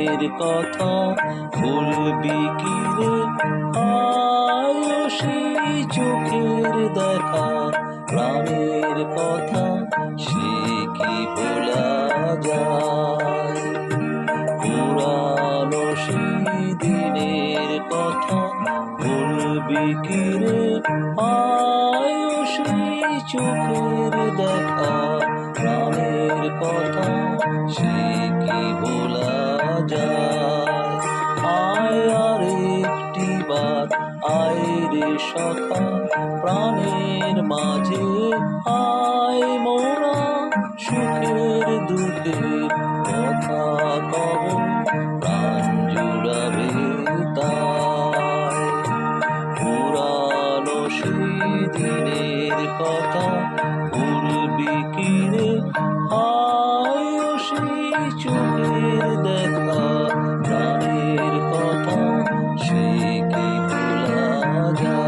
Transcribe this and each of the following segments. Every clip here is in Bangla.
প্রাণের কথা বলবি কি রে? আয়ুষী চোখের দেখা প্রাণের কথা সে কি ভোলা যায়? পুরানো সেই দিনের কথা বলবি কি রে? আয়ুষী চোখের দেখা প্রাণের কথা সে কি ভোলা যায়? আয় আর একটি বার আয় রে সখা প্রাণের মাঝে আয়, মোরা সুখের দুঃখের কথা কব প্রাণ জুড়াবে তাই। পুরানো সেই দিনের কথা বলবি কি রে? আয়ুষী চোখের দেখা প্রাণের কথা সে কি ভোলা যায়?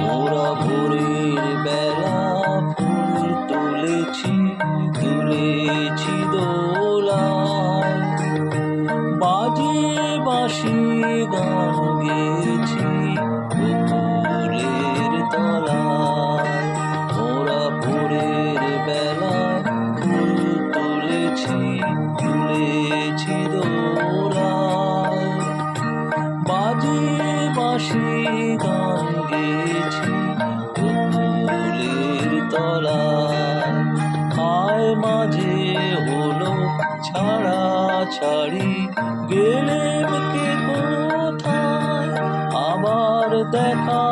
মোরা ভোরের বেলা ফুল তুলেছি দোলায়, বাজিয়ে বাঁশি গান গেয়েছি বকুলের তলায়। মোরা ভোরের বেলা ফুল তুলেছি দোলায়, বাজিয়ে বাঁশি গান গেয়েছি বকুলের তলায়। আয় মাঝে হলো ছাড়াছাড়ি গেলেম কে কোথায়, আবার দেখা